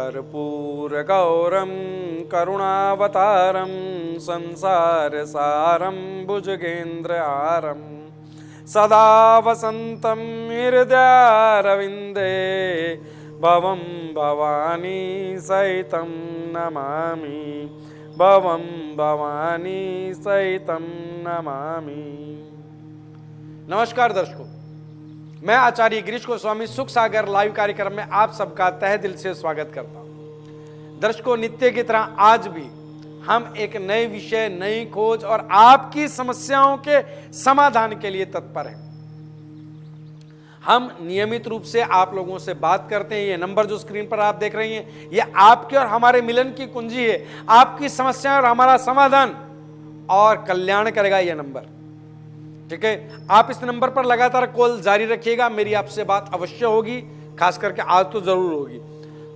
कर्पूरगौरं करुणावतारं संसारसारं भुजगेन्द्रहारं सदा वसन्तं हृदयारविन्दे भवं भवानी सहितं नमामि, भवं भवानी सहितं नमामि। नमस्कार दर्शकों, मैं आचार्य गिरीश गोस्वामी सुख सागर लाइव कार्यक्रम में आप सबका तहे दिल से स्वागत करता हूं। दर्शकों, नित्य की तरह आज भी हम एक नए विषय, नई खोज और आपकी समस्याओं के समाधान के लिए तत्पर हैं। हम नियमित रूप से आप लोगों से बात करते हैं। ये नंबर जो स्क्रीन पर आप देख रही हैं, ये आपके और हमारे मिलन की कुंजी है। आपकी समस्या और हमारा समाधान और कल्याण करेगा ये नंबर। ठीक है, आप इस नंबर पर लगातार कॉल जारी रखिएगा। मेरी आपसे बात अवश्य होगी, खास करके आज तो जरूर होगी।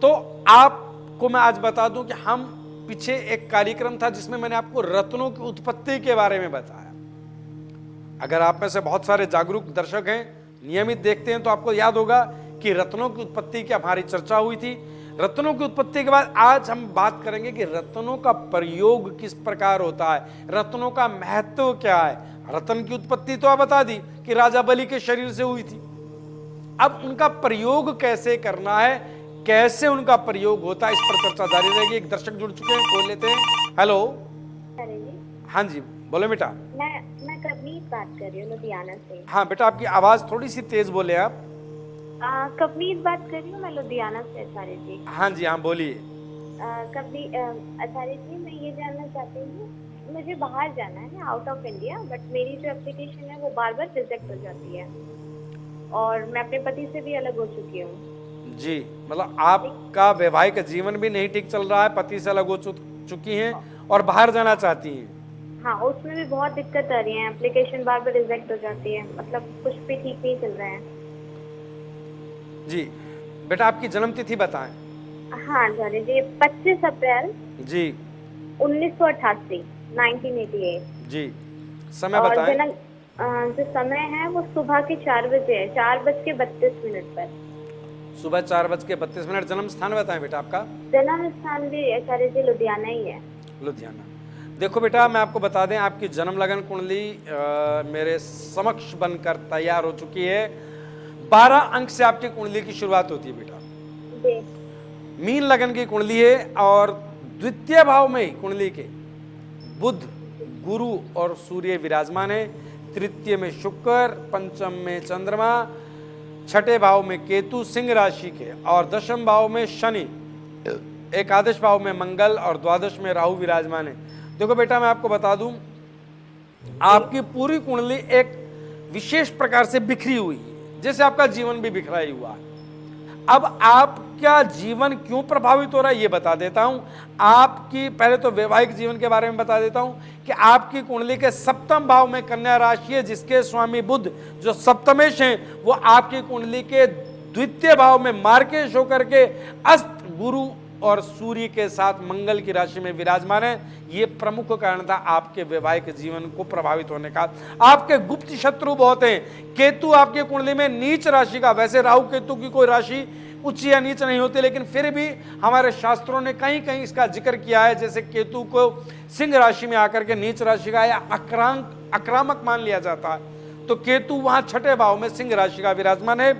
तो आपको मैं आज बता दूं कि हम पीछे एक कार्यक्रम था जिसमें मैंने आपको रत्नों की उत्पत्ति के बारे में बताया। अगर आप में से बहुत सारे जागरूक दर्शक हैं, नियमित देखते हैं, तो आपको याद होगा कि रत्नों की उत्पत्ति की हमारी चर्चा हुई थी। रत्नों की उत्पत्ति के बाद आज हम बात करेंगे कि रत्नों का प्रयोग किस प्रकार होता है, रत्नों का महत्व क्या है। रत्न की उत्पत्ति तो आप बता दी कि राजा बलि के शरीर से हुई थी। अब उनका प्रयोग कैसे करना है, कैसे उनका प्रयोग होता है, इस पर चर्चा जारी रहेगी। एक दर्शक जुड़ चुके हैं, खोल लेते हैं। हेलो। हाँ जी, बोले बेटा। मैं कवनीत बात कर रही हूँ लुधियाना से। हाँ बेटा, आपकी आवाज थोड़ी सी तेज बोले आप। कवनीत बात कर रही हूँ मैं लुधियाना से आचार्य जी। हाँ जी, हाँ बोलिए। आचार्य जी, मैं ये जानना चाहती हूँ, मुझे बाहर जाना है, आउट ऑफ इंडिया, बट मेरी जो एप्लीकेशन है वो बार बार रिजेक्ट हो जाती है और मैं अपने पति से भी अलग हो चुकी हूँ। जी, मतलब आपका वैवाहिक जीवन भी नहीं ठीक चल रहा है, पति से अलग हो चुकी हैं और बाहर जाना चाहती हैं। हाँ, उसमें भी बहुत दिक्कत आ रही है, एप्लीकेशन बार बार रिजेक्ट हो जाती है, मतलब कुछ भी ठीक नहीं चल रहा है। जी बेटा, आपकी जन्म तिथि बताएं। हाँ आचार्य जी, 25 अप्रैल जी 1988, 1988। जी, समय बताएं। जो समय है वो सुबह के 4 बजे है, 4:32 पर। सुबह 4:32। जन्म स्थान बताएं बेटा आपका। जन्म स्थान भी आचार्य जी लुधियाना ही है। लुधियाना। देखो बेटा, मैं आपको बता दें, आपकी जन्म लगन कुंडली मेरे समक्ष बनकर तैयार हो चुकी है। 12 अंक से आपकी कुंडली की शुरुआत होती है बेटा। जी। मीन लगन की कुंडली है और द्वितीय भाव में कुंडली के बुध, गुरु और सूर्य विराजमान है। तृतीय में शुक्र, पंचम में चंद्रमा, छठे भाव में केतु सिंह राशि के और दशम भाव में शनि, एकादश भाव में मंगल और द्वादश में राहु विराजमान है। देखो बेटा, मैं आपको बता दूं, आपकी पूरी कुंडली एक विशेष प्रकार से बिखरी हुई है, जैसे आपका जीवन भी बिखरा ही हुआ है। अब आपका जीवन क्यों प्रभावित हो रहा है ये बता देता हूं। आपकी पहले तो वैवाहिक जीवन के बारे में बता देता हूं कि आपकी कुंडली के सप्तम भाव में कन्या राशि है, जिसके स्वामी बुध जो सप्तमेश हैं, वो आपकी कुंडली के द्वितीय भाव में मार्केश होकर के अस्त, गुरु और सूर्य के साथ मंगल की राशि में विराजमान है। ये प्रमुख कारण था आपके वैवाहिक जीवन को प्रभावित होने का। आपके गुप्त शत्रु बहुत हैं। केतु आपके कुंडली में नीच राशि का, वैसे राहु केतु की कोई राशि उच्च या नीच नहीं होती, लेकिन फिर भी हमारे शास्त्रों ने कहीं कहीं इसका जिक्र किया है। जैसे केतु को सिंह राशि में आकर के नीच राशि का या आक्रामक मान लिया जाता है, तो केतु वहां छठे भाव में सिंह राशि का विराजमान है।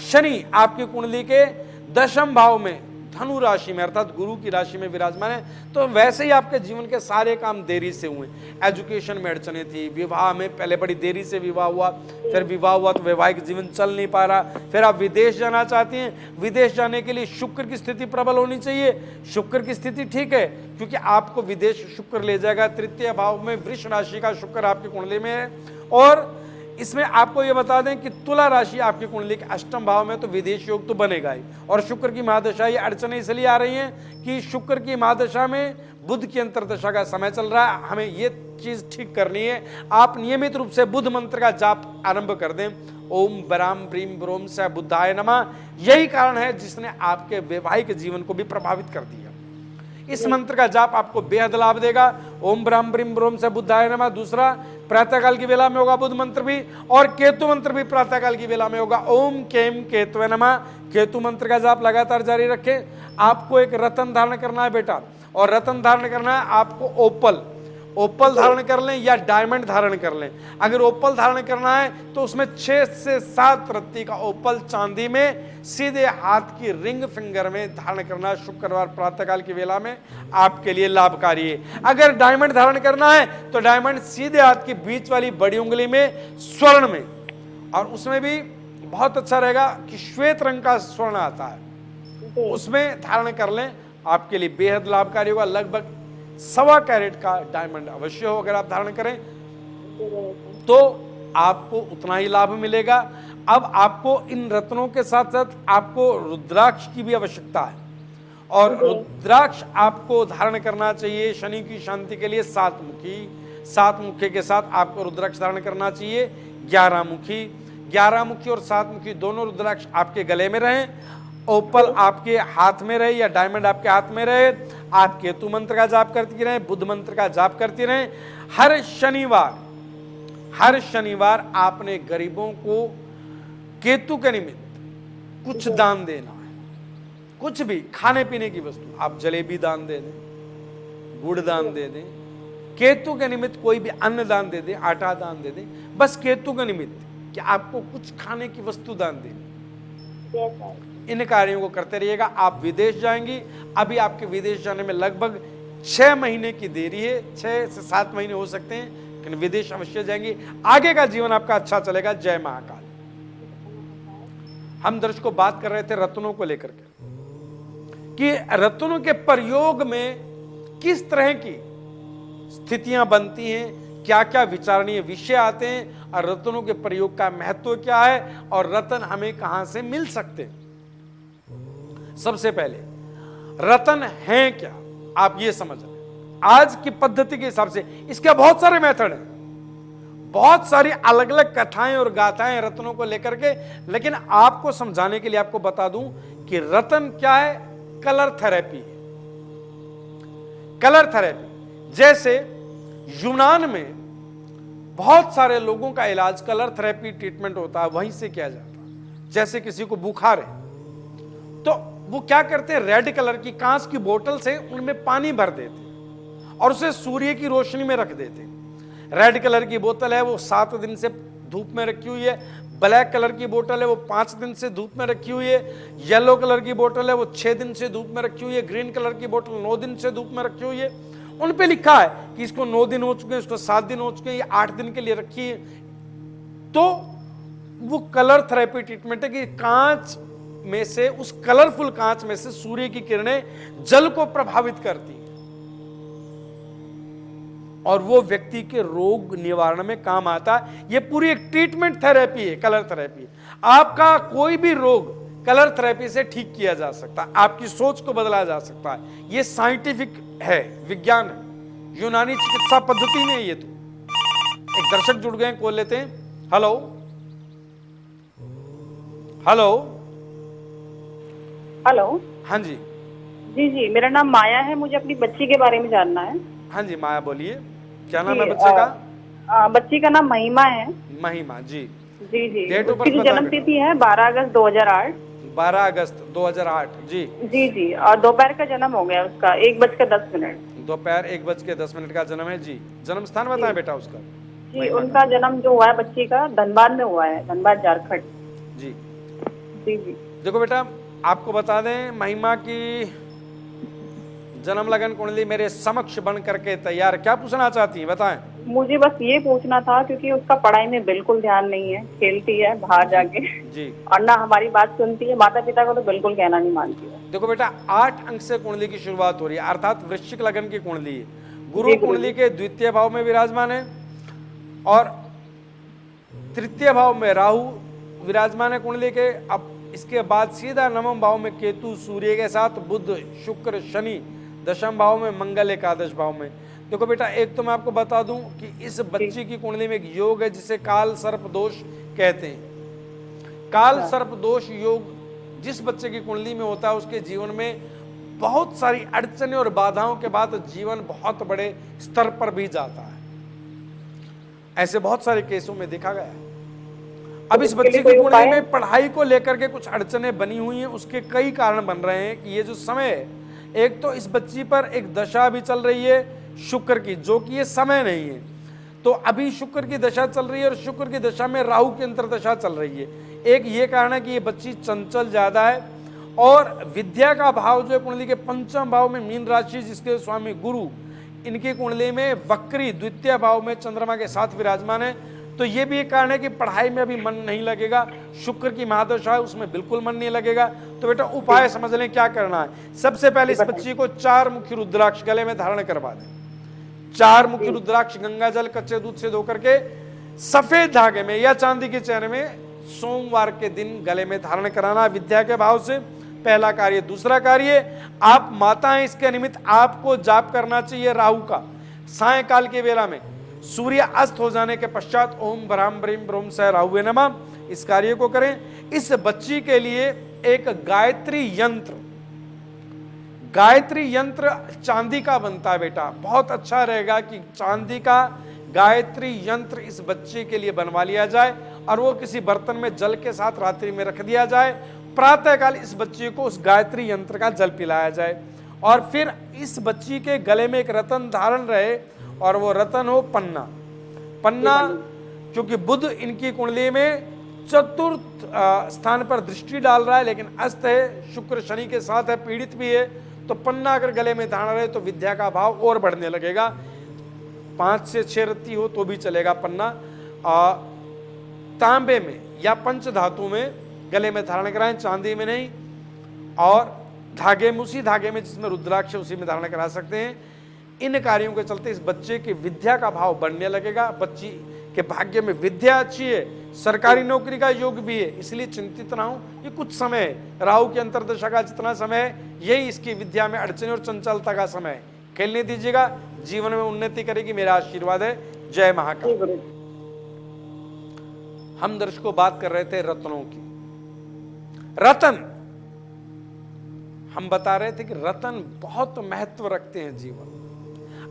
शनि आपकी कुंडली के दशम भाव में धनु राशि में अर्थात गुरु की राशि में विराजमान है। तो वैसे ही आपके जीवन के सारे काम देरी से हुए। एजुकेशन में अड़चने थी, विवाह में पहले बड़ी देरी से विवाह हुआ, फिर विवाह हुआ तो वैवाहिक जीवन चल नहीं पा रहा। फिर आप विदेश जाना चाहती हैं, विदेश जाने के लिए शुक्र की स्थिति प्रबल होनी चाहिए। शुक्र की स्थिति ठीक है क्योंकि आपको विदेश शुक्र ले जाएगा। तृतीय भाव में वृष राशि का शुक्र आपकी कुंडली में है। और इसमें आपको यह बता दें कि तुला राशि आपकी कुंडली के अष्टम भाव में, तो विदेश योग तो बनेगा ही। और शुक्र की महादशा, ये अड़चने इसलिए आ रही हैं कि शुक्र की महादशा में बुध की अंतर्दशा का समय चल रहा है। हमें ये चीज ठीक करनी है। आप नियमित रूप से बुध मंत्र का जाप आरंभ कर दें। ओम बराम ब्रीम ब्रोम स बुद्धाय नमः। यही कारण है जिसने आपके वैवाहिक जीवन को भी प्रभावित कर दिया। इस मंत्र का जाप आपको बेहद लाभ देगा। ओम ब्राम ब्रीम ब्रोम स बुद्धाय नमः। दूसरा, प्रातःकाल की वेला में होगा बुध मंत्र भी, और केतु मंत्र भी प्रातःकाल की वेला में होगा। ओम केम केतवे नमः। केतु मंत्र का जाप लगातार जारी रखें। आपको एक रत्न धारण करना है बेटा, और रत्न धारण करना है आपको ओपल, ओपल धारण कर लें या डायमंड धारण कर लें। अगर ओपल धारण करना है तो उसमें 6 से 7 रत्ती का ओपल चांदी में सीधे हाथ की रिंग फिंगर में धारण करना शुक्रवार प्रातःकाल की वेला में आपके लिए लाभकारी है। अगर डायमंड धारण करना है तो डायमंड सीधे हाथ की बीच वाली बड़ी उंगली में स्वर्ण में, और उसमें भी बहुत अच्छा रहेगा कि श्वेत रंग का स्वर्ण आता है, उसमें धारण कर लें, आपके लिए बेहद लाभकारी होगा। लगभग 1.25 कैरेट का डायमंड अवश्य हो, अगर आप धारण करें तो आपको उतना ही लाभ मिलेगा। अब आपको इन रत्नों के साथ साथ आपको रुद्राक्ष की भी आवश्यकता है, और रुद्राक्ष आपको धारण करना चाहिए शनि की शांति के लिए 7 मुखी, 7 मुखी के साथ आपको रुद्राक्ष धारण करना चाहिए 11 मुखी, 11 मुखी और 7 मुखी दोनों रुद्राक्ष आपके गले में रहें, ओपल आपके हाथ में रहे या डायमंड आपके हाथ में रहे। आप केतु मंत्र का जाप करती रहें, बुध मंत्र का जाप करती रहें। हर शनिवार आपने गरीबों को केतु के निमित्त कुछ दान देना है, कुछ भी खाने पीने की वस्तु, आप जलेबी दान दे दें, गुड़ दान दे दें, केतु के निमित्त कोई भी अन्न दान दे दें, आटा दान दे दें, बस केतु के निमित्त कि आपको कुछ खाने की वस्तु दान देनी। इन कार्यों को करते रहिएगा। आप विदेश जाएंगी, अभी आपके विदेश जाने में लगभग 6 महीने की देरी है, 6 से 7 महीने हो सकते हैं, लेकिन विदेश अवश्य जाएंगी। आगे का जीवन आपका अच्छा चलेगा। जय महाकाल। हम दर्शकों बात कर रहे थे रत्नों को लेकर के कि रत्नों के प्रयोग में किस तरह की स्थितियां बनती हैं, क्या क्या विचारणीय विषय आते हैं, और रत्नों के प्रयोग का महत्व क्या है, और रत्न हमें कहां से मिल सकते हैं। सबसे पहले रत्न हैं क्या, आप ये समझ लें। आज की पद्धति के हिसाब से इसके बहुत सारे मेथड हैं, बहुत सारी अलग अलग कथाएं और गाथाएं रत्नों को लेकर के, लेकिन आपको समझाने के लिए आपको बता दूं कि रत्न क्या है। कलर थेरेपी है। कलर थेरेपी जैसे यूनान में बहुत सारे लोगों का इलाज कलर थेरेपी ट्रीटमेंट होता है, वहीं से किया जाता है। जैसे किसी को बुखार है तो वो क्या करते हैं, रेड कलर की कांच की बोतल से उनमें पानी भर देते हैं और उसे सूर्य की रोशनी में रख देते हैं। रेड कलर की बोतल है वो 7 दिन से धूप में रखी हुई है, ब्लैक कलर की बोतल है वो 5 दिन से धूप में रखी हुई है, येलो कलर की बोतल है वो 6 दिन से धूप में रखी हुई है, ग्रीन कलर की बोतल 9 दिन से धूप में रखी हुई है। उन पे लिखा है कि इसको 9 दिन हो चुके हैं, इसको 7 दिन हो चुके हैं, ये 8 दिन के लिए रखी है। तो वो कलर थेरेपी ट्रीटमेंट है कि कांच में से, उस कलरफुल कांच में से सूर्य की किरणें जल को प्रभावित करती हैं और वो व्यक्ति के रोग निवारण में काम आता है। ये पूरी एक ट्रीटमेंट थेरेपी है, कलर थेरेपी। आपका कोई भी रोग कलर थेरेपी से ठीक किया जा सकता है, आपकी सोच को बदला जा सकता है। ये साइंटिफिक है, विज्ञान है, यूनानी चिकित्सा पद्धति में ये। तो एक दर्शक जुड़ गए, कॉल लेते हैं। Hello hello hello. हाँ जी जी, मेरा नाम माया है, मुझे अपनी बच्ची के बारे में जानना है। हाँ जी माया बोलिए, क्या नाम है बच्चे का? बच्ची का नाम महिमा है। महिमा जी। जी डेट ऑफ उसकी बर्थ जो जन्म तिथि है 12 अगस्त 2008। 12 अगस्त 2008 जी। जी और दोपहर का जन्म हो गया उसका 1:10। दोपहर 1:10 का जन्म है जी। जन्म स्थान बताएं बेटा उसका। जी उनका जन्म जो हुआ है बच्ची का धनबाद में हुआ है, धनबाद झारखंड। जी जी देखो बेटा, आपको बता दें महिमा की जन्म लगन कुंडली मेरे समक्ष बन करके तैयार। क्या पूछना चाहती हैं बताएं? मुझे बस ये पूछना था क्योंकि उसका पढ़ाई में बिल्कुल ध्यान नहीं है, खेलती है बाहर जाके जी, और ना हमारी बात सुनती है, माता पिता को तो बिल्कुल कहना नहीं मानती है। देखो बेटा 8 अंक से कुंडली की शुरुआत हो रही है, अर्थात वृश्चिक लगन की कुंडली है। गुरु कुंडली के द्वितीय भाव में विराजमान है और तृतीय भाव में राहु विराजमान है कुंडली के। अब इसके बाद सीधा नवम भाव में केतु सूर्य के साथ, बुध शुक्र शनि दशम भाव में, मंगल एकादश भाव में। देखो बेटा एक तो मैं आपको बता दूं कि इस बच्ची की कुंडली में एक योग है जिसे काल सर्प दोष कहते हैं। काल सर्प दोष योग जिस बच्चे की कुंडली में होता है उसके जीवन में बहुत सारी अड़चनें और बाधाओं के बाद जीवन बहुत बड़े स्तर पर भी जाता है। ऐसे बहुत सारे केसों में देखा गया है। अब इस इसके बच्चे लिए की कोई कुंडली उपाय है? में पढ़ाई को लेकर के कुछ अड़चने बनी हुई हैं, उसके कई कारण बन रहे हैं कि ये जो समय है, एक तो इस बच्ची पर एक दशा भी चल रही है शुक्र की, जो कि ये समय नहीं है। तो अभी शुक्र की दशा चल रही है और शुक्र की दशा में राहु की अंतर्दशा चल रही है। एक ये कारण है कि ये बच्ची चंचल ज्यादा है, और विद्या का भाव जो है कुंडली के पंचम भाव में मीन राशि, जिसके स्वामी गुरु इनकी कुंडली में वक्री द्वितीय भाव में चंद्रमा के साथ विराजमान है। तो ये भी एक कारण है कि पढ़ाई में अभी मन नहीं लगेगा। शुक्र की महादशा है, उसमें बिल्कुल मन नहीं लगेगा। तो बेटा उपाय समझ लें क्या करना है। सबसे पहले इस बच्ची को 4 मुखी रुद्राक्ष गले में धारण करवा दें। 4 मुखी रुद्राक्ष गंगा जल कच्चे दूध से धो करके सफेद धागे में या चांदी के चैन में सोमवार के दिन गले में धारण कराना, विद्या के भाव से। पहला कार्य। दूसरा कार्य, आप माता हैं, इसके निमित्त आपको जाप करना चाहिए राहु का। सायंकाल के वेला में सूर्य अस्त हो जाने के पश्चात ओम ब्राह्म ब्रीम ब्रोम सह राहुवे नमः, इस कार्य को करें। इस बच्ची के लिए एक गायत्री यंत्र, गायत्री यंत्र चांदी का बनता है बेटा, बहुत अच्छा रहेगा कि चांदी का गायत्री यंत्र इस बच्चे के लिए बनवा लिया जाए और वो किसी बर्तन में जल के साथ रात्रि में रख दिया जाए। प्रातःकाल इस बच्चे को उस गायत्री यंत्र का जल पिलाया जाए और फिर इस बच्ची के गले में एक रतन धारण रहे और वो रतन हो पन्ना। पन्ना क्योंकि बुध इनकी कुंडली में चतुर्थ स्थान पर दृष्टि डाल रहा है, लेकिन अस्त है, शुक्र शनि के साथ है, पीड़ित भी है। तो पन्ना अगर गले में धारण रहे तो विद्या का भाव और बढ़ने लगेगा। 5 से 6 रत्ती हो तो भी चलेगा पन्ना। तांबे में या पंच धातु में गले में धारण कराएं, चांदी में नहीं। और धागे में, उसी धागे में जिसमें रुद्राक्ष उसी में धारण करा सकते हैं। इन कार्यों के चलते इस बच्चे की विद्या का भाव बढ़ने लगेगा। बच्ची के भाग्य में विद्या अच्छी है, सरकारी नौकरी का योग भी है, इसलिए चिंतित ना हो। ये कुछ समय है, राहु की अंतर्दशा का जितना समय है यही इसकी विद्या में अड़चने और चंचलता का समय है। खेलने दीजिएगा, जीवन में उन्नति करेगी, मेरा आशीर्वाद है। जय महाकाल। हम दर्शकों बात कर रहे थे रत्नों की। रतन, हम बता रहे थे कि रतन बहुत महत्व रखते हैं जीवन,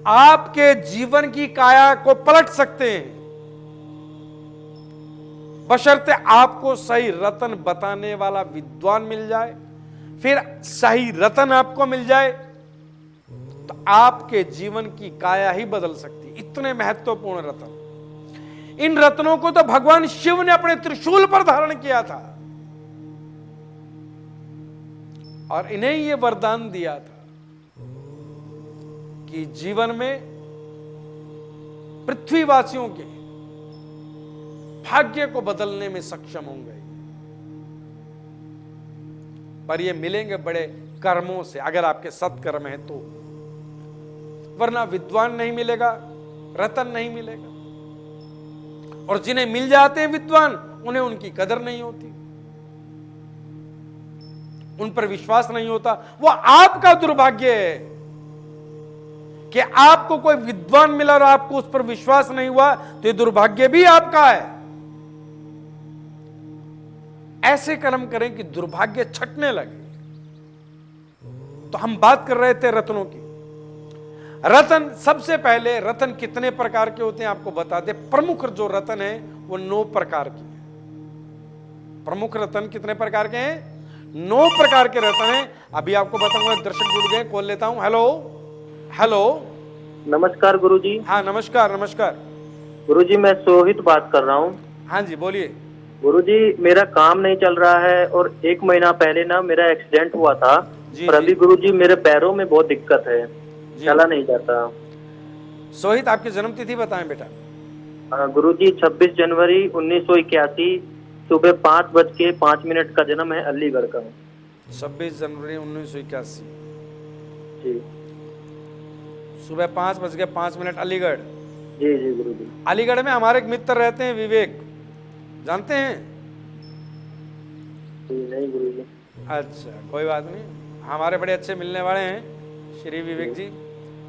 आपके जीवन की काया को पलट सकते हैं, बशर्ते आपको सही रतन बताने वाला विद्वान मिल जाए। फिर सही रतन आपको मिल जाए तो आपके जीवन की काया ही बदल सकती। इतने महत्वपूर्ण रतन। इन रत्नों को तो भगवान शिव ने अपने त्रिशूल पर धारण किया था और इन्हें ये वरदान दिया था कि जीवन में पृथ्वीवासियों के भाग्य को बदलने में सक्षम होंगे, पर ये मिलेंगे बड़े कर्मों से, अगर आपके सत्कर्म है तो। वरना विद्वान नहीं मिलेगा, रतन नहीं मिलेगा। और जिन्हें मिल जाते हैं विद्वान, उन्हें उनकी कदर नहीं होती, उन पर विश्वास नहीं होता। वो आपका दुर्भाग्य है कि आपको कोई विद्वान मिला और आपको उस पर विश्वास नहीं हुआ, तो ये दुर्भाग्य भी आपका है। ऐसे कर्म करें कि दुर्भाग्य छटने लगे। तो हम बात कर रहे थे रत्नों की। रतन, सबसे पहले रतन कितने प्रकार के होते हैं आपको बता दे। प्रमुख जो रतन है वो 9 प्रकार के हैं। प्रमुख रतन कितने प्रकार के हैं? 9 प्रकार के रतन हैं। अभी आपको बताऊंगा, दर्शक जुड़ गए, कॉल लेता हूं। Hello hello. नमस्कार गुरुजी। हाँ नमस्कार नमस्कार। गुरुजी मैं सोहित बात कर रहा हूँ। हाँ जी बोलिए। गुरुजी मेरा काम नहीं चल रहा है और 1 महीना पहले ना मेरा एक्सीडेंट हुआ था। और अभी गुरुजी मेरे पैरों में बहुत दिक्कत है, चला नहीं जाता। सोहित, आपकी जन्म तिथि बताएं बेटा। गुरुजी 26 जनवरी 1981 सुबह 5:05 का जन्म है, अलीगढ़ का। 26 जनवरी 1981 जी। सुबह 5:05 अलीगढ़। जी जी गुरुजी। अलीगढ़ में हमारे एक मित्र रहते हैं, विवेक, जानते हैं? नहीं गुरुजी। अच्छा कोई बात नहीं, हमारे बड़े अच्छे मिलने वाले हैं श्री विवेक जी,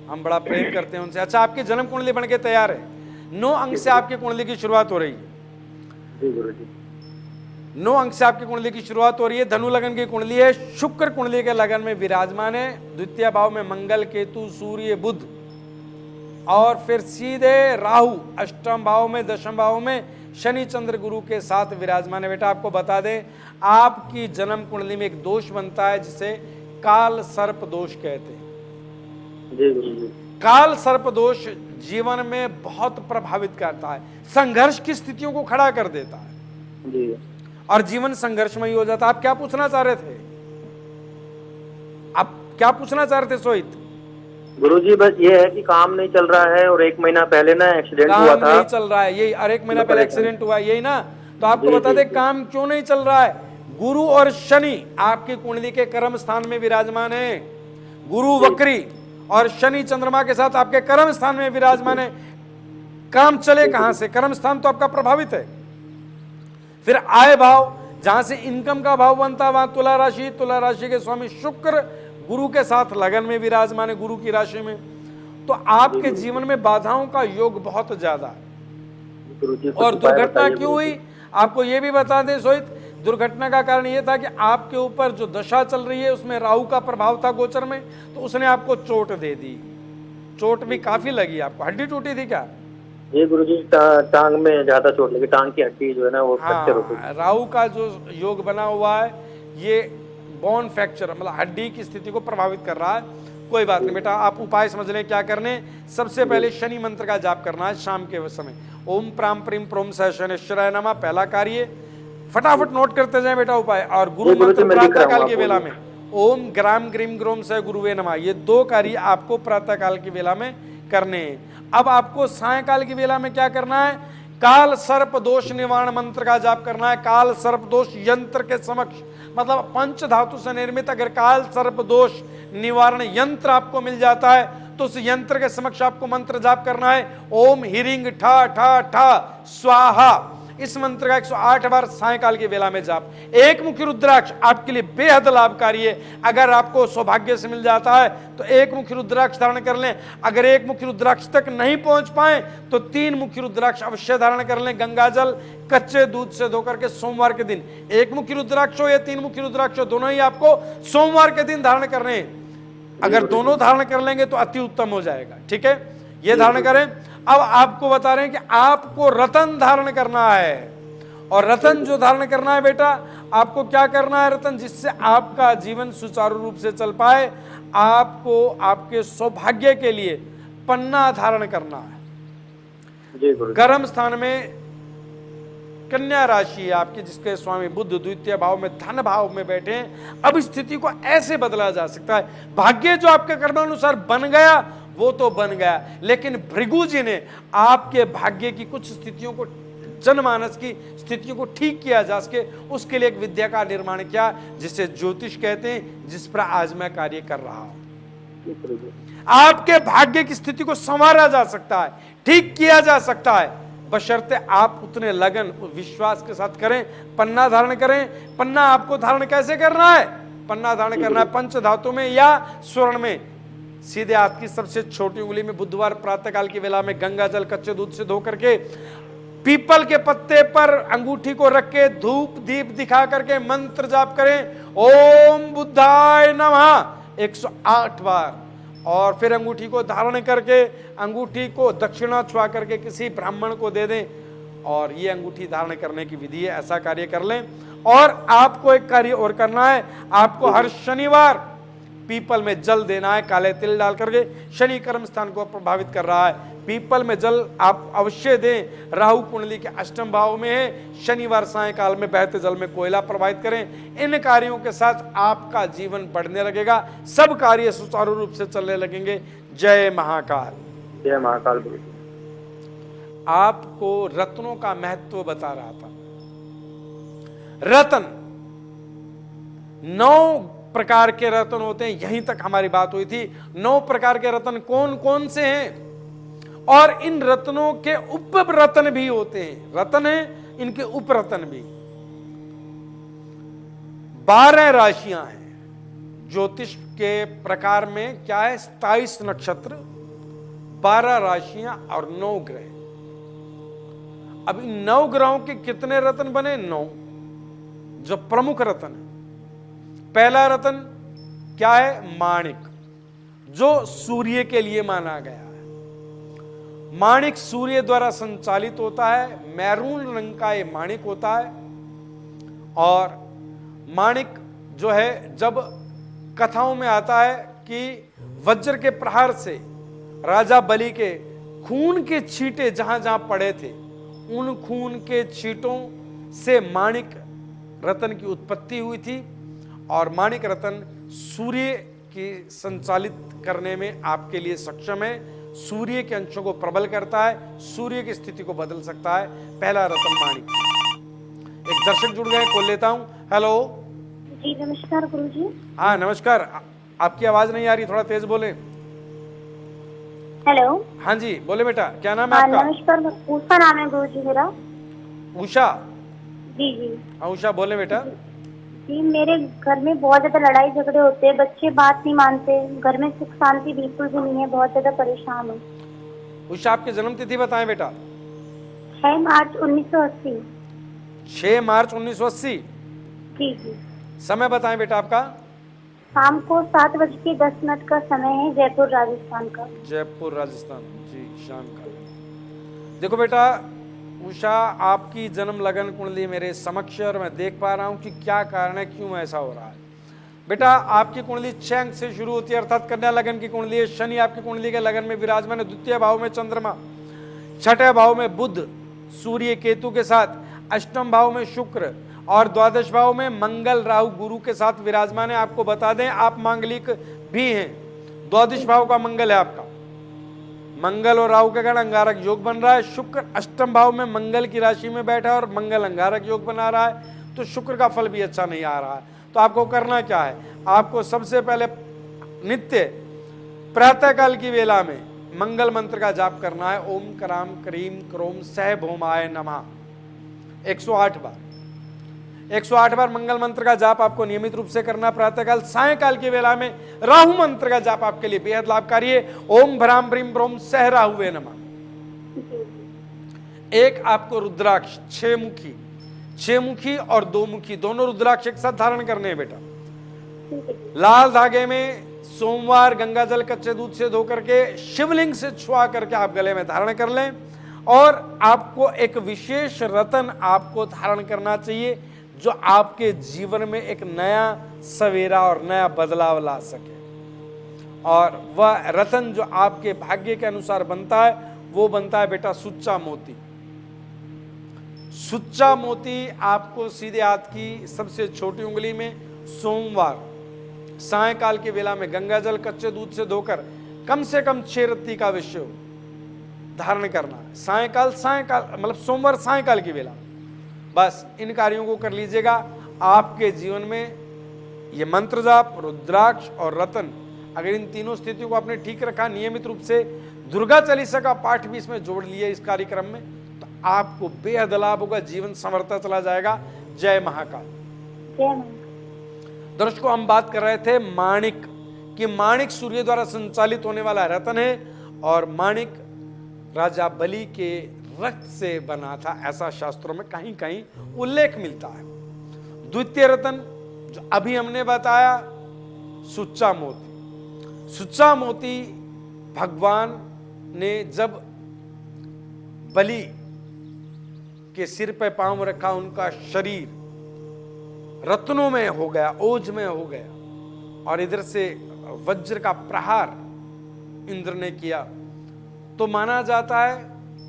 हम बड़ा प्रेम करते हैं उनसे। अच्छा, आपकी जन्म कुंडली बनके तैयार है। 9 अंक से आपकी कुंडली की शुरुआत हो रही है। जी गुरुजी। 9 अंक से आपकी कुंडली की शुरुआत हो रही है। धनु लगन की कुंडली है, शुक्र कुंडली के लगन में विराजमान है। द्वितीय भाव में मंगल, केतु, सूर्य, बुध, और फिर सीधे राहु अष्टम भाव में, दशम भाव में शनि चंद्र गुरु के साथ विराजमान है। बेटा आपको बता दें, आपकी जन्म कुंडली में एक दोष बनता है जिसे काल सर्प दोष कहते हैं। जी गुरु जी। काल सर्प दोष जीवन में बहुत प्रभावित करता है, संघर्ष की स्थितियों को खड़ा कर देता है जी। और जीवन संघर्षमय हो जाता है। आप क्या पूछना चाह रहे थे? आप क्या पूछना चाह रहे थे सोहित? गुरुजी बस ये है कि काम नहीं चल रहा है और 1 महीना पहले ना एक्सीडेंट हुआ काम था। नहीं चल रहा है, यही। और 1 महीना पहले एक्सीडेंट हुआ, यही ना? तो आपको जी, बता जी, दे जी। काम क्यों नहीं चल रहा है। गुरु और शनि आपकी कुंडली के कर्म स्थान में विराजमान है। गुरु वक्री और शनि चंद्रमा के साथ आपके कर्म स्थान में विराजमान है। काम चले कहां से? कर्म स्थान तो आपका प्रभावित है। फिर आय भाव, जहां से इनकम का भाव बनता है, वहां तुला राशि, तुला राशि के स्वामी शुक्र गुरु के साथ लगन में विराजमान है, गुरु की राशि में। तो आपके जीवन में बाधाओं का योग बहुत ज्यादा है। गुरुजी और कुछ उपाय दुर्घटना बताइए क्यों गुरुजी। हुई आपको ये भी बता दें सोहित। दुर्घटना का कारण ये था कि आपके ऊपर जो दशा चल रही है उसमें राहु का प्रभाव था गोचर में, तो उसने आपको चोट दे दी। चोट भी काफी लगी आपको। हड्डी टूटी थी क्या? ये गुरुजी टांग में ज्यादा चोट लगी, टांग की हड्डी जो है ना वो फ्रैक्चर हो गई। हाँ, राहु का जो योग बना हुआ है ये बोन फ्रैक्चर मतलब हड्डी की स्थिति को प्रभावित कर रहा है। कोई बात नहीं बेटा, आप उपाय समझ लें क्या करने। सबसे पहले शनि मंत्र का जाप करना है शाम के समय। ओम प्राम प्रीम प्रोम सह शनिश्चराय नमः, पहला कार्य। फटाफट नोट करते जाएं बेटा उपाय। और गुरु मंत्र प्रातः काल की वेला में ओम ग्राम ग्रीम ग्रोम सह गुरुवे नमः, ये 2 कार्य आपको प्रातः काल की वेला में करने हैं। अब आपको सायंकाल की वेला में क्या करना है? काल सर्प दोष निवारण मंत्र का जाप करना है। काल सर्प दोष यंत्र के समक्ष, मतलब पंच धातु से निर्मित अगर काल सर्प दोष निवारण यंत्र आपको मिल जाता है तो उस यंत्र के समक्ष आपको मंत्र जाप करना है। ओम हिरिंग ठा ठा ठा स्वाहा, इस मंत्र का 108 बार सायंकाल की वेला में जाप। एक मुखी रुद्राक्ष आपके लिए बेहद लाभकारी है। अगर आपको सौभाग्य से मिल जाता है तो एक मुखी रुद्राक्ष धारण कर लें। अगर एक मुखी रुद्राक्ष तक नहीं पहुंच पाए तो 3 मुखी रुद्राक्ष अवश्य धारण कर लें। गंगाजल कच्चे दूध से धोकर के सोमवार के दिन, एक मुखी रुद्राक्ष हो या 3 मुखी रुद्राक्ष हो, दोनों ही आपको सोमवार के दिन धारण करने हैं। अगर दोनों धारण कर लेंगे तो अति उत्तम हो जाएगा। ठीक है, ये धारण करें। अब आपको बता रहे हैं कि आपको रतन धारण करना है। और रतन जो धारण करना है बेटा, आपको क्या करना है? रतन जिससे आपका जीवन सुचारू रूप से चल पाए, आपको आपके सौभाग्य के लिए पन्ना धारण करना है। जी गुरु। कर्म स्थान में कन्या राशि है आपकी, जिसके स्वामी बुध द्वितीय भाव में धन भाव में बैठे हैं। अब स्थिति को ऐसे बदला जा सकता है। भाग्य जो आपके कर्मानुसार बन गया वो तो बन गया, लेकिन भृगु जी ने आपके भाग्य की कुछ स्थितियों को, जनमानस की स्थितियों को ठीक किया जा सके, उसके लिए एक विद्या का निर्माण किया जिसे ज्योतिष कहते हैं, जिस पर आज मैं कार्य कर रहा हूं। आपके भाग्य की स्थिति को संवारा जा सकता है, ठीक किया जा सकता है, बशर्ते आप उतने लगन विश्वास के साथ करें। पन्ना धारण करें। पन्ना आपको धारण कैसे करना है? पन्ना धारण करना है पंच धातु में या स्वर्ण में। सीधे हाथ की सबसे छोटी उंगली में बुधवार प्रातःकाल की वेला में गंगा जल कच्चे दूध से धो करके पीपल के पत्ते पर अंगूठी को रख के धूप दीप दिखा करके मंत्र जाप करें। ओम बुद्धाय नमः 108 बार। और फिर अंगूठी को धारण करके अंगूठी को दक्षिणा छुआ करके किसी ब्राह्मण को दे दें। और ये अंगूठी धारण करने की विधि है, ऐसा कार्य कर लें। और आपको एक कार्य और करना है, आपको हर शनिवार पीपल में जल देना है, काले तिल डाल करके। शनि कर्म स्थान को प्रभावित कर रहा है, पीपल में जल आप अवश्य दें। राहु कुंडली के अष्टम भाव में है। शनिवार सायंकाल में बहते जल में कोयला प्रवाहित करें। इन कार्यों के साथ आपका जीवन बढ़ने लगेगा, सब कार्य सुचारू रूप से चलने लगेंगे। जय महाकाल। जय महाकाल गुरु। आपको रत्नों का महत्व बता रहा था। रत्न 9 प्रकार के रत्न होते हैं, यहीं तक हमारी बात हुई थी। 9 प्रकार के रत्न कौन कौन से हैं? और इन रत्नों के उप रत्न भी होते हैं। रत्न है, इनके उप रत्न भी। 12 राशियां हैं ज्योतिष के प्रकार में। क्या है? 27 नक्षत्र, 12 राशियां और 9 ग्रह। अब इन 9 ग्रहों के कितने रत्न बने? 9 जो प्रमुख रत्न है। पहला रत्न क्या है? माणिक, जो सूर्य के लिए माना गया है। माणिक सूर्य द्वारा संचालित होता है, मैरून रंग का ये माणिक होता है। और माणिक जो है जब कथाओं में आता है कि वज्र के प्रहार से राजा बलि के खून के छींटे जहां जहां पड़े थे, उन खून के छींटों से माणिक रत्न की उत्पत्ति हुई थी। और माणिक रत्न सूर्य की संचालित करने में आपके लिए सक्षम है, सूर्य के अंशों को प्रबल करता है, सूर्य की स्थिति को बदल सकता है। पहला रत्न माणिक। एक दर्शक जुड़ गए, कॉल लेता हूं। हेलो जी नमस्कार गुरुजी। हाँ नमस्कार, आपकी आवाज नहीं आ रही, थोड़ा तेज बोले। हेलो। हाँ जी बोले बेटा, क्या नाम है हाँ आपका? नमस्कार, उषा नाम है गुरुजी मेरा। उषा? जी जी हाँ उषा बोले बेटा। जी, मेरे घर में बहुत ज्यादा लड़ाई झगड़े होते हैं, बच्चे बात नहीं मानते, घर में सुख शांति बिल्कुल भी नहीं है, बहुत ज्यादा परेशान हूँ। उषा आपकी जन्म तिथि बताएं बेटा। 6 मार्च 1980। 6 मार्च 1980। जी जी। समय बताएं बेटा आपका। शाम को 7:10 का समय है, जयपुर राजस्थान का। जयपुर राजस्थान जी, शाम का। देखो बेटा उषा, आपकी जन्म लगन कुंडली मेरे समक्ष और मैं देख पा रहा हूं कि क्या कारण है, क्यों ऐसा हो रहा है। बेटा आपकी कुंडली 6 अंक से शुरू होती है, अर्थात कन्या लगन की कुंडली है। शनि आपकी कुंडली के लगन में विराजमान है, द्वितीय भाव में चंद्रमा, छठे भाव में बुध सूर्य केतु के साथ, अष्टम भाव में शुक्र और द्वादश भाव में मंगल राहु गुरु के साथ विराजमान है। आपको बता दें आप मांगलिक भी हैं। द्वादश भाव का मंगल है आपका, मंगल और राहु के कारण अंगारक योग बन रहा है। शुक्र अष्टम भाव में मंगल की राशि में बैठा है और मंगल अंगारक योग बना रहा है, तो शुक्र का फल भी अच्छा नहीं आ रहा है। तो आपको करना क्या है, आपको सबसे पहले नित्य प्रातःकाल की वेला में मंगल मंत्र का जाप करना है। ओम कराम करीम क्रोम सह भौमाय नमः 108 बार। 108 बार मंगल मंत्र का जाप आपको नियमित रूप से करना प्रातःकाल। सायंकाल की वेला में राहु मंत्र का जाप आपके लिए बेहद लाभकारी है। ओम भ्राम भ्रीम ब्रोम सह राहुवे नमः। एक आपको रुद्राक्ष 6 मुखी और 2 मुखी दोनों रुद्राक्ष एक साथ धारण करने हैं बेटा। लाल धागे में सोमवार गंगा जल कच्चे दूध से धो करके शिवलिंग से छुआ करके आप गले में धारण कर लें। और आपको एक विशेष रत्न आपको धारण करना चाहिए जो आपके जीवन में एक नया सवेरा और नया बदलाव ला सके। और वह रत्न जो आपके भाग्य के अनुसार बनता है वो बनता है बेटा सुच्चा मोती। सुच्चा मोती आपको सीधे हाथ की सबसे छोटी उंगली में सोमवार सायंकाल की वेला में गंगा जल कच्चे दूध से धोकर कम से कम 6 रत्ती का विषय धारण करना है। सायंकाल मतलब सोमवार सायंकाल की वेला। बस इन कार्यों को कर लीजिएगा। आपके जीवन में ये मंत्र जाप, रुद्राक्ष और रतन, अगर इन तीनों स्थितियों को आपने ठीक रखा, नियमित रूप से दुर्गा चालीसा का पाठ भी इसमें जोड़ लिया इस कार्यक्रम में, तो आपको बेहद लाभ होगा, जीवन संवरता चला जाएगा। जय महाकाल। जय महाकाल। दर्शकों हम बात कर रहे थे माणिक कि माणिक सूर्य द्वारा संचालित होने वाला रतन है और माणिक राजा बलि के रक्त से बना था, ऐसा शास्त्रों में कहीं कहीं उल्लेख मिलता है। द्वितीय रतन जो अभी हमने बताया सुच्चा मोती। सुच्चा मोती भगवान ने जब बलि के सिर पे पांव रखा, उनका शरीर रत्नों में हो गया, ओज में हो गया और इधर से वज्र का प्रहार इंद्र ने किया। तो माना जाता है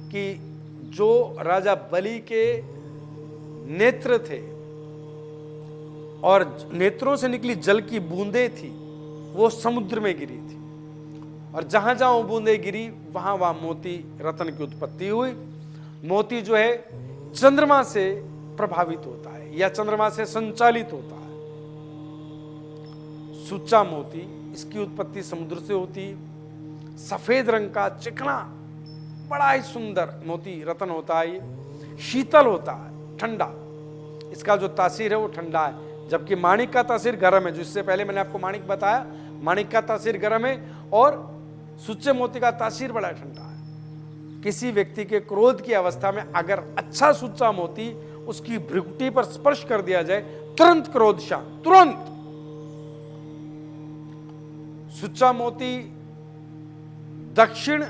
कि जो राजा बलि के नेत्र थे और नेत्रों से निकली जल की बूंदें थी वो समुद्र में गिरी थी और जहां जहां वो बूंदें गिरी वहां वहां मोती रत्न की उत्पत्ति हुई। मोती जो है चंद्रमा से प्रभावित होता है या चंद्रमा से संचालित होता है। सुच्चा मोती, इसकी उत्पत्ति समुद्र से होती है। सफेद रंग का चिकना बड़ा ही सुंदर मोती रत्न होता है। ये शीतल होता है, ठंडा, इसका जो तासीर है वो ठंडा है, जबकि माणिक का तासीर गर्म है। जो इससे पहले मैंने आपको माणिक बताया, माणिक का तासीर गर्म है और सुच्चे मोती का तासीर बड़ा ठंडा है। किसी व्यक्ति के क्रोध की अवस्था में अगर अच्छा सुच्चा मोती उसकी भ्रुकुटी पर स्पर्श कर दिया जाए, तुरंत क्रोध शांत, तुरंत। सुच्चा मोती दक्षिण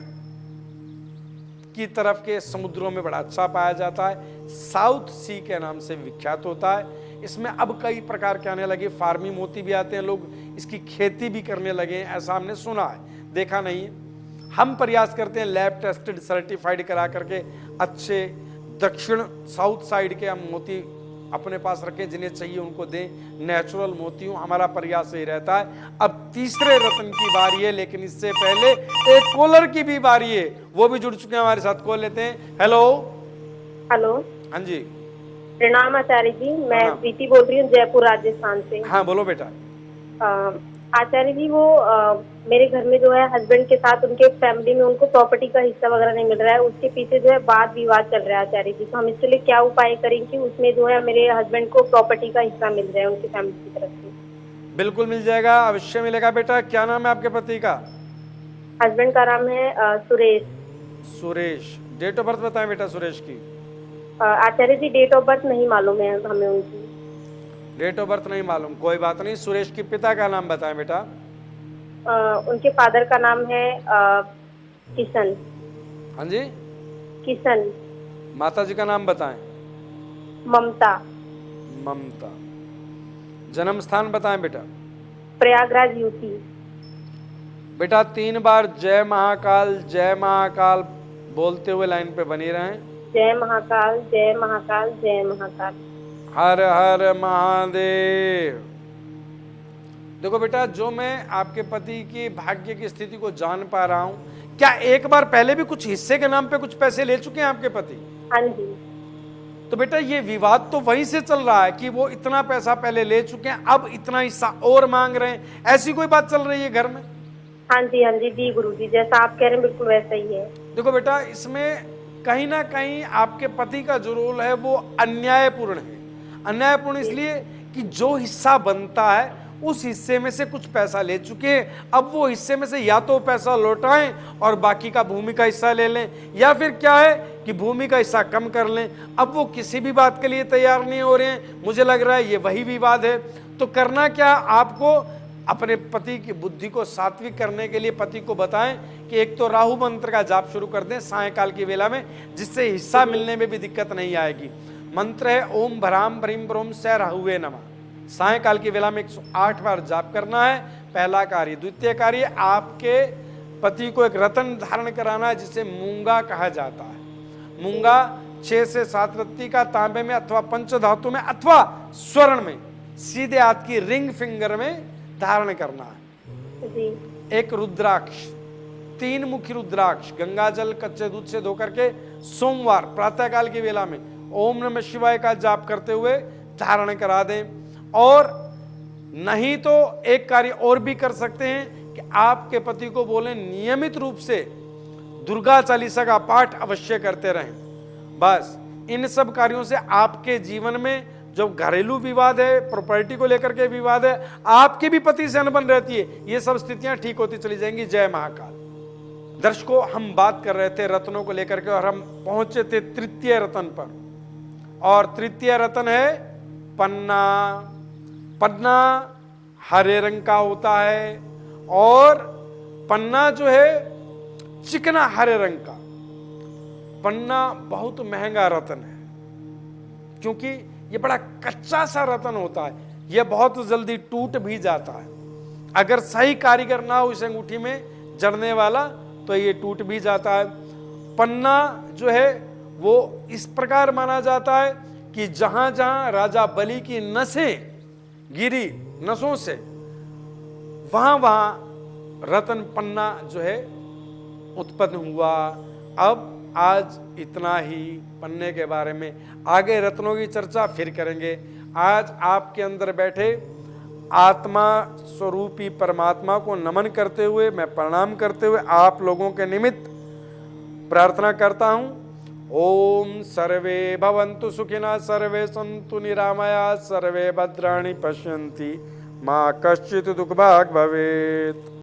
की तरफ के समुद्रों में बड़ा अच्छा पाया जाता है, साउथ सी के नाम से विख्यात होता है। इसमें अब कई प्रकार के आने लगे, फार्मी मोती भी आते हैं, लोग इसकी खेती भी करने लगे हैं, ऐसा हमने सुना है, देखा नहीं है। हम प्रयास करते हैं लैब टेस्टेड सर्टिफाइड करा करके अच्छे दक्षिण साउथ साइड के हम मोती अपने पास रखें, जिन्हें चाहिए उनको दें, नेचुरल मोती हो, हमारा प्रयास यही रहता है। अब तीसरे रत्न की बारी है, लेकिन इससे पहले एक कॉलर की भी बारी है, वो भी जुड़ चुके हैं हमारे साथ, कॉल लेते हैं। हेलो। हेलो। हाँ जी, प्रणाम आचार्य जी, मैं हाँ। प्रीति बोल रही हूँ जयपुर राजस्थान से। हाँ बोलो बेटा। आचार्य जी, वो मेरे घर में जो है हस्बैंड के साथ उनके फैमिली में उनको प्रॉपर्टी का हिस्सा वगैरह नहीं मिल रहा है, उसके पीछे जो है वाद विवाद चल रहा है आचार्य जी। तो हम इसके लिए क्या उपाय करें कि उसमें जो है मेरे हस्बैंड को प्रॉपर्टी का हिस्सा मिल जाए उनकी फैमिली की तरफ से? बिल्कुल मिल जाएगा, अवश्य मिलेगा बेटा। क्या नाम है आपके पति का? हस्बैंड का नाम है Suresh. Suresh. Date of birth बताएं बेटा सुरेश की। Acharya ji, date of birth नहीं मालूम है हमें उनकी। डेट ऑफ बर्थ नहीं मालूम, कोई बात नहीं। सुरेश के पिता का नाम बताएं बेटा। उनके फादर का नाम है किशन। हाँ जी। किशन। माता जी का नाम बताएं। ममता। ममता। जन्म स्थान बताएं बेटा। प्रयागराज यूपी। बेटा 3 बार जय महाकाल बोलते हुए लाइन पे बनी रहें। जय महाकाल, जय महाकाल, जय महाकाल। हर हर महादेव। देखो बेटा, जो मैं आपके पति की भाग्य की स्थिति को जान पा रहा हूं, क्या एक बार पहले भी कुछ हिस्से के नाम पे कुछ पैसे ले चुके हैं आपके पति? हाँ जी। तो बेटा ये विवाद तो वहीं से चल रहा है कि वो इतना पैसा पहले ले चुके हैं, अब इतना हिस्सा और मांग रहे हैं, ऐसी कोई बात चल रही है घर में? हाँ जी, हाँ जी, जी गुरु जी, जैसा आप कह रहे हैं बिल्कुल वैसा ही है। देखो बेटा, इसमें कहीं ना कहीं आपके पति का जो रोल है वो अन्यायपूर्ण है। अन्यायपूर्ण इसलिए कि जो हिस्सा बनता है उस हिस्से में से कुछ पैसा ले चुके हैं, अब वो हिस्से में से या तो पैसा लौटाएं और बाकी का भूमि का हिस्सा ले लें, या फिर क्या है कि भूमि का हिस्सा कम कर लें। अब वो किसी भी बात के लिए तैयार नहीं हो रहे हैं। मुझे लग रहा है ये वही विवाद है। तो करना क्या, आपको अपने पति की बुद्धि को सात्विक करने के लिए पति को बताएं कि एक तो राहु मंत्र का जाप शुरू कर दें सायकाल की वेला में, जिससे हिस्सा मिलने में भी दिक्कत नहीं आएगी। मंत्र है ओम भ्राम भ्रीम ब्रोम स राहुवे नमः। सायकाल की वेला में 108 बार जाप करना है, पहला कार्य। द्वितीय कार्य, आपके पति को एक रत्न धारण कराना है जिसे मूंगा कहा जाता है। मूंगा 6 से 7 रत्ती का तांबे में अथवा पंचधातु में अथवा स्वर्ण में सीधे हाथ की रिंग फिंगर में धारण करना है। जी। एक रुद्राक्ष, 3 मुखी रुद्राक्ष गंगा जल कच्चे दूध से धो करके सोमवार प्रातःकाल की वेला में ओम नमः शिवाय का जाप करते हुए धारण करा दें। और नहीं तो एक कार्य और भी कर सकते हैं कि आपके पति को बोलें नियमित रूप से दुर्गा चालीसा का पाठ अवश्य करते रहें। बस इन सब कार्यों से आपके जीवन में जो घरेलू विवाद है, प्रॉपर्टी को लेकर के विवाद है, आपके भी पति से अनबन रहती है, ये सब स्थितियां ठीक होती चली जाएंगी। जय महाकाल। दर्शकों, हम बात कर रहे थे रत्नों को लेकर के और हम पहुंचे थे तृतीय रत्न पर, और तृतीय रत्न है पन्ना। पन्ना हरे रंग का होता है और पन्ना जो है चिकना हरे रंग का। पन्ना बहुत महंगा रत्न है क्योंकि ये बड़ा कच्चा सा रत्न होता है, ये बहुत जल्दी टूट भी जाता है। अगर सही कारीगर ना हो इस अंगूठी में जड़ने वाला तो ये टूट भी जाता है। पन्ना जो है वो इस प्रकार माना जाता है कि जहां जहां राजा बलि की नसें गिरी, नसों से, वहां वहां रत्न पन्ना जो है उत्पन्न हुआ। अब आज इतना ही पन्ने के बारे में, आगे रत्नों की चर्चा फिर करेंगे। आज आपके अंदर बैठे आत्मा स्वरूपी परमात्मा को नमन करते हुए, मैं प्रणाम करते हुए आप लोगों के निमित्त प्रार्थना करता हूं। ओम सर्वे भवन्तु सुखिनः, सर्वे सन्तु निरामया, सर्वे भद्राणि पश्यन्ति, मा कश्चित् दुःखभाग् भवेत्।